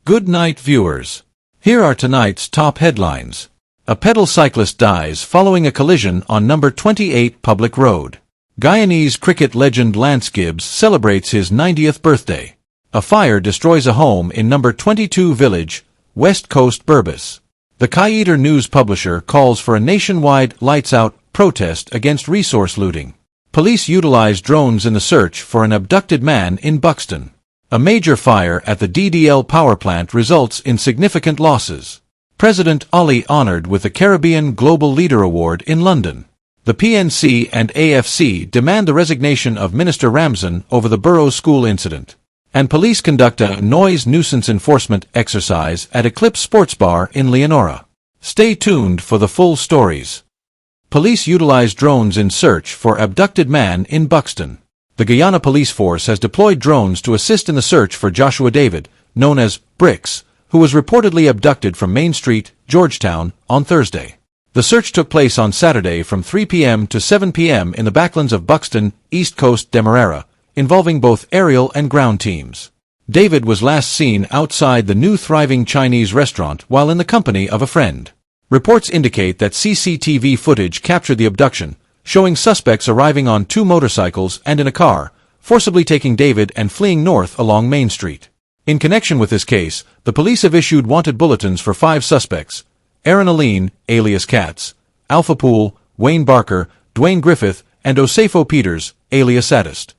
Good night, viewers. Here are tonight's top headlines. A pedal cyclist dies following a collision on number 28 public road. Guyanese cricket legend Lance Gibbs celebrates his 90th birthday. A fire destroys a home in number 22 village, West Coast Berbice. The Kaieteur news publisher calls for a nationwide lights-out protest against resource looting. Police utilize drones in the search for an abducted man in Buxton. A major fire at the DDL power plant results in significant losses. President Ali honored with the Caribbean Global Leader Award in London. The PNC and AFC demand the resignation of Minister Ramson over the Burrowes school incident. And police conduct a nuisance enforcement exercise at Eclipse Sports Bar in Leonora. Stay tuned for the full stories. Police utilize drones in search for abducted man in Buxton. The Guyana police force has deployed drones to assist in the search for Joshua David, known as Bricks, who was reportedly abducted from Main Street, Georgetown, on Thursday. The search took place on Saturday from 3 p.m. to 7 p.m. in the backlands of Buxton, East Coast Demerara, involving both aerial and ground teams. David was last seen outside the new thriving Chinese restaurant while in the company of a friend. Reports indicate that CCTV footage captured the abduction, showing suspects arriving on 2 motorcycles and in a car, forcibly taking David and fleeing north along Main Street. In connection with this case, the police have issued wanted bulletins for 5 suspects: Aaron Aline, alias Katz, Alpha Poole, Wayne Barker, Dwayne Griffith, and Osefo Peters, alias Sadist.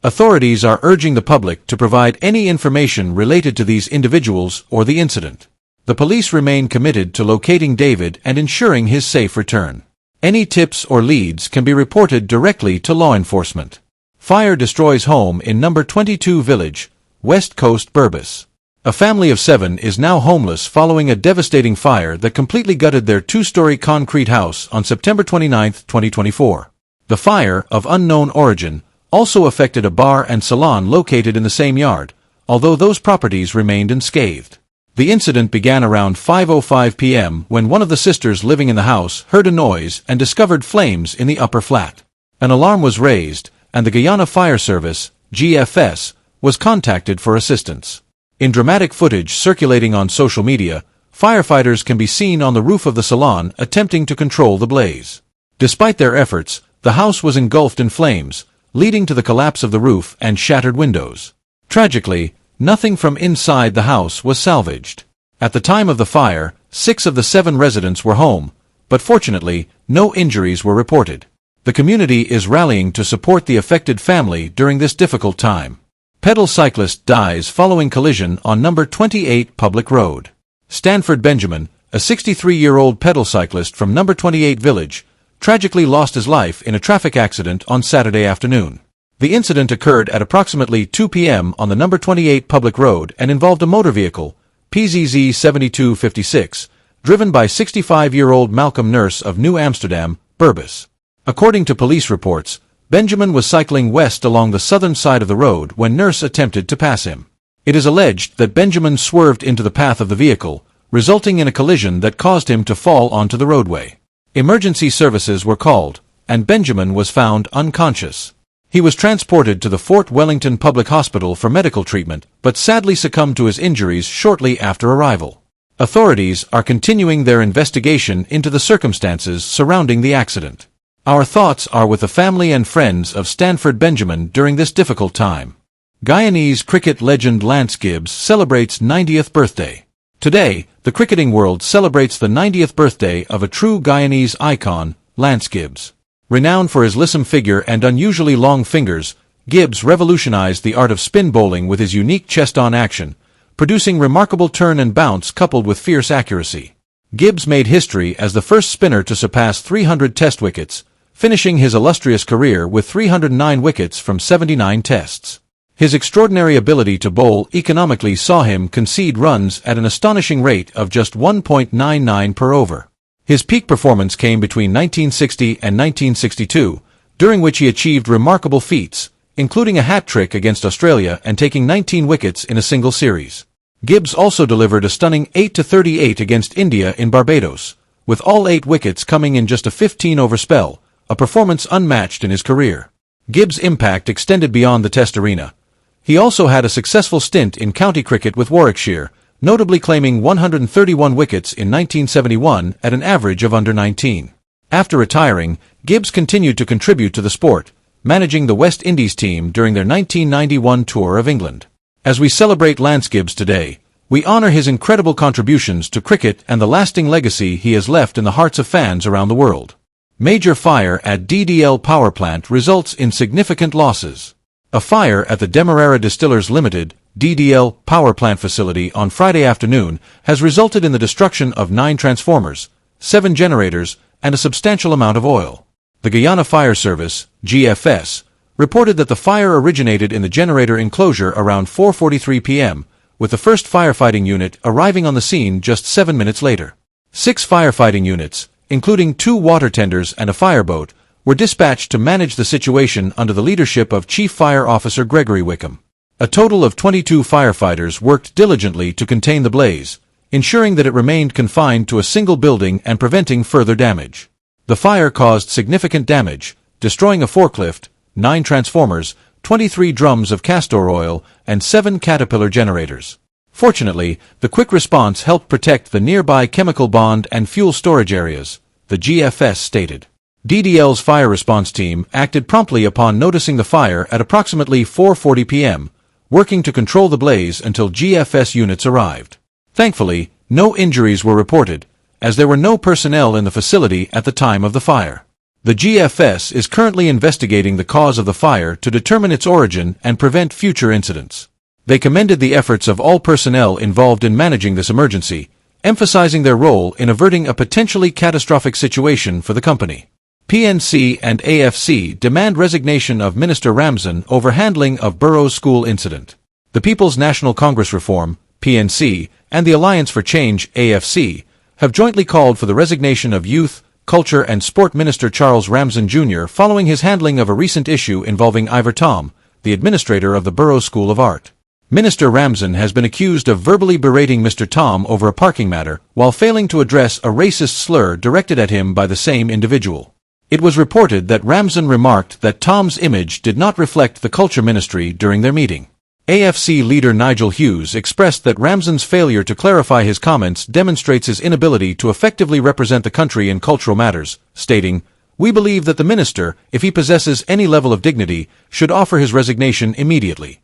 Authorities are urging the public to provide any information related to these individuals or the incident. The police remain committed to locating David and ensuring his safe return. Any tips or leads can be reported directly to law enforcement. Fire destroys home in number 22 village, West Coast Berbice. A family of 7 is now homeless following a devastating fire that completely gutted their 2-story concrete house on September 29, 2024. The fire, of unknown origin, also affected a bar and salon located in the same yard, although those properties remained unscathed. The incident began around 5:05 p.m. when one of the sisters living in the house heard a noise and discovered flames in the upper flat. An alarm was raised, and the Guyana Fire Service, GFS, was contacted for assistance. In dramatic footage circulating on social media, firefighters can be seen on the roof of the salon attempting to control the blaze. Despite their efforts, the house was engulfed in flames, leading to the collapse of the roof and shattered windows. Tragically, nothing from inside the house was salvaged. At the time of the fire, 6 of the 7 residents were home, but fortunately, no injuries were reported. The community is rallying to support the affected family during this difficult time. Pedal cyclist dies following collision on number 28 public road. Stanford Benjamin, a 63-year-old pedal cyclist from number 28 village, tragically lost his life in a traffic accident on Saturday afternoon. The incident occurred at approximately 2 p.m. on the number 28 public road and involved a motor vehicle, PZZ 7256, driven by 65-year-old Malcolm Nurse of New Amsterdam, Berbice. According to police reports, Benjamin was cycling west along the southern side of the road when Nurse attempted to pass him. It is alleged that Benjamin swerved into the path of the vehicle, resulting in a collision that caused him to fall onto the roadway. Emergency services were called, and Benjamin was found unconscious. He was transported to the Fort Wellington Public Hospital for medical treatment, but sadly succumbed to his injuries shortly after arrival. Authorities are continuing their investigation into the circumstances surrounding the accident. Our thoughts are with the family and friends of Stanford Benjamin during this difficult time. Guyanese cricket legend Lance Gibbs celebrates 90th birthday. Today, the cricketing world celebrates the 90th birthday of a true Guyanese icon, Lance Gibbs. Renowned for his lissom figure and unusually long fingers, Gibbs revolutionized the art of spin bowling with his unique chest-on action, producing remarkable turn and bounce coupled with fierce accuracy. Gibbs made history as the first spinner to surpass 300 test wickets, finishing his illustrious career with 309 wickets from 79 tests. His extraordinary ability to bowl economically saw him concede runs at an astonishing rate of just 1.99 per over. His peak performance came between 1960 and 1962, during which he achieved remarkable feats, including a hat-trick against Australia and taking 19 wickets in a single series. Gibbs also delivered a stunning 8-38 against India in Barbados, with all 8 wickets coming in just a 15-over spell, a performance unmatched in his career. Gibbs' impact extended beyond the Test arena. He also had a successful stint in county cricket with Warwickshire, notably claiming 131 wickets in 1971 at an average of under 19. After retiring, Gibbs continued to contribute to the sport, managing the West Indies team during their 1991 tour of England. As we celebrate Lance Gibbs today, we honor his incredible contributions to cricket and the lasting legacy he has left in the hearts of fans around the world. Major fire at DDL power plant results in significant losses. A fire at the Demerara Distillers Limited, DDL, power plant facility on Friday afternoon has resulted in the destruction of 9 transformers, 7 generators, and a substantial amount of oil. The Guyana Fire Service, GFS, reported that the fire originated in the generator enclosure around 4:43 p.m., with the first firefighting unit arriving on the scene just 7 minutes later. 6 firefighting units, including 2 water tenders and a fireboat, were dispatched to manage the situation under the leadership of Chief Fire Officer Gregory Wickham. A total of 22 firefighters worked diligently to contain the blaze, ensuring that it remained confined to a single building and preventing further damage. The fire caused significant damage, destroying a forklift, 9 transformers, 23 drums of castor oil, and 7 Caterpillar generators. Fortunately, the quick response helped protect the nearby chemical bond and fuel storage areas, the GFS stated. DDL's fire response team acted promptly upon noticing the fire at approximately 4:40 p.m., working to control the blaze until GFS units arrived. Thankfully, no injuries were reported, as there were no personnel in the facility at the time of the fire. The GFS is currently investigating the cause of the fire to determine its origin and prevent future incidents. They commended the efforts of all personnel involved in managing this emergency, emphasizing their role in averting a potentially catastrophic situation for the company. PNC and AFC demand resignation of Minister Ramson over handling of Burrowes school incident. The People's National Congress Reform, PNC, and the Alliance for Change, AFC, have jointly called for the resignation of Youth, Culture and Sport Minister Charles Ramson Jr. following his handling of a recent issue involving Ivor Tom, the administrator of the Burrowes School of Art. Minister Ramson has been accused of verbally berating Mr. Tom over a parking matter while failing to address a racist slur directed at him by the same individual. It was reported that Ramson remarked that Tom's image did not reflect the Culture Ministry during their meeting. AFC leader Nigel Hughes expressed that Ramson's failure to clarify his comments demonstrates his inability to effectively represent the country in cultural matters, stating, "We believe that the minister, if he possesses any level of dignity, should offer his resignation immediately."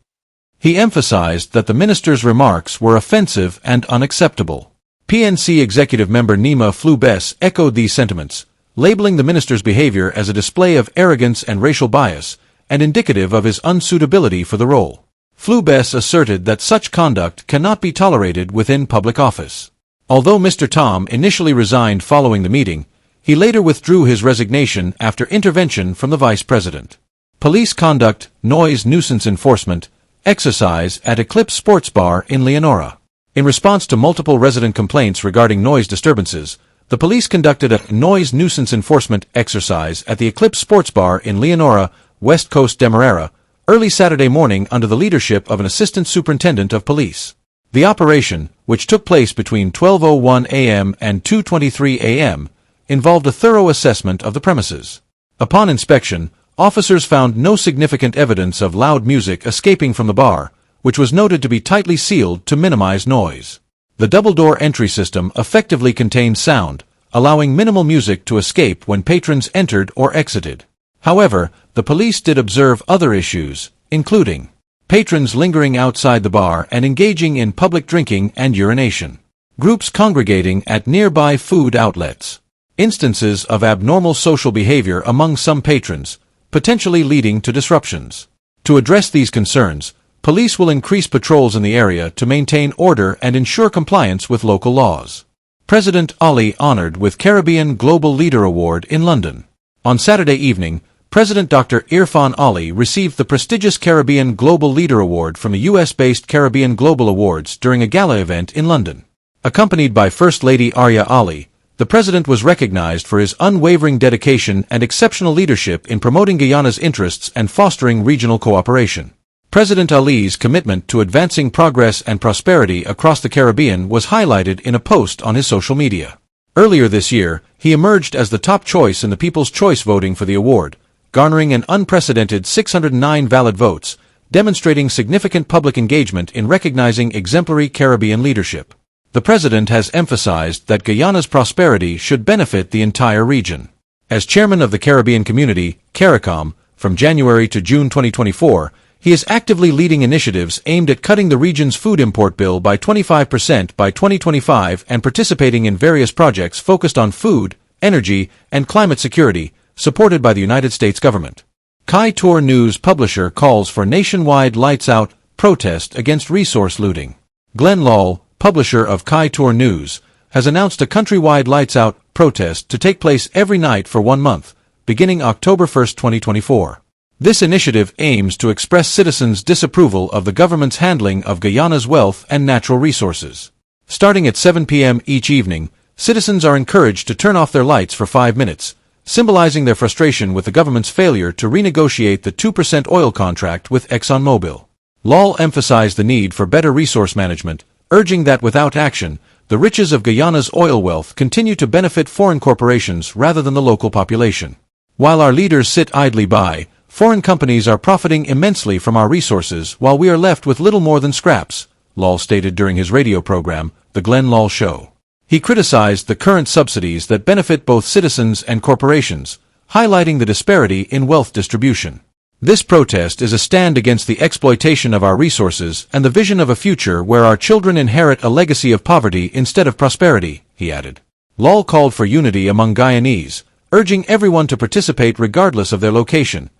He emphasized that the minister's remarks were offensive and unacceptable. PNC executive member Nima Flubes echoed these sentiments, labeling the minister's behavior as a display of arrogance and racial bias, and indicative of his unsuitability for the role. Flubes asserted that such conduct cannot be tolerated within public office. Although Mr. Tom initially resigned following the meeting, he later withdrew his resignation after intervention from the vice president. Police conduct noise nuisance enforcement exercise at Eclipse Sports Bar in Leonora. In response to multiple resident complaints regarding noise disturbances, the police conducted a noise nuisance enforcement exercise at the Eclipse Sports Bar in Leonora, West Coast Demerara, early Saturday morning under the leadership of an assistant superintendent of police. The operation, which took place between 12:01 a.m. and 2:23 a.m., involved a thorough assessment of the premises. Upon inspection, officers found no significant evidence of loud music escaping from the bar, which was noted to be tightly sealed to minimize noise. The double-door entry system effectively contained sound, allowing minimal music to escape when patrons entered or exited. However, the police did observe other issues, including patrons lingering outside the bar and engaging in public drinking and urination, groups congregating at nearby food outlets, instances of abnormal social behavior among some patrons, potentially leading to disruptions. To address these concerns, police will increase patrols in the area to maintain order and ensure compliance with local laws. President Ali honored with Caribbean Global Leader Award in London. On Saturday evening, President Dr. Irfan Ali received the prestigious Caribbean Global Leader Award from the US-based Caribbean Global Awards during a gala event in London. Accompanied by First Lady Arya Ali, the president was recognized for his unwavering dedication and exceptional leadership in promoting Guyana's interests and fostering regional cooperation. President Ali's commitment to advancing progress and prosperity across the Caribbean was highlighted in a post on his social media. Earlier this year, he emerged as the top choice in the People's Choice voting for the award, garnering an unprecedented 609 valid votes, demonstrating significant public engagement in recognizing exemplary Caribbean leadership. The president has emphasized that Guyana's prosperity should benefit the entire region. As chairman of the Caribbean Community, CARICOM, from January to June 2024, he is actively leading initiatives aimed at cutting the region's food import bill by 25% by 2025 and participating in various projects focused on food, energy, and climate security, supported by the United States government. Kaieteur News publisher calls for nationwide lights-out protest against resource looting. Glenn Lawle, publisher of Kaieteur News, has announced a countrywide lights-out protest to take place every night for 1 month, beginning October 1, 2024. This initiative aims to express citizens' disapproval of the government's handling of Guyana's wealth and natural resources. Starting at 7 p.m. each evening, citizens are encouraged to turn off their lights for 5 minutes, symbolizing their frustration with the government's failure to renegotiate the 2% oil contract with ExxonMobil. Lawle emphasized the need for better resource management, urging that without action, the riches of Guyana's oil wealth continue to benefit foreign corporations rather than the local population. While our leaders sit idly by, foreign companies are profiting immensely from our resources while we are left with little more than scraps, Lawle stated during his radio program, The Glenn Lawle Show. He criticized the current subsidies that benefit both citizens and corporations, highlighting the disparity in wealth distribution. This protest is a stand against the exploitation of our resources and the vision of a future where our children inherit a legacy of poverty instead of prosperity, he added. Lawle called for unity among Guyanese, urging everyone to participate regardless of their location,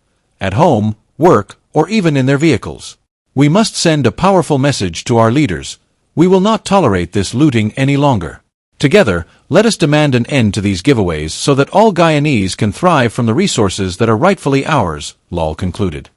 at home, work, or even in their vehicles. We must send a powerful message to our leaders. We will not tolerate this looting any longer. Together, let us demand an end to these giveaways so that all Guyanese can thrive from the resources that are rightfully ours, Lawle concluded.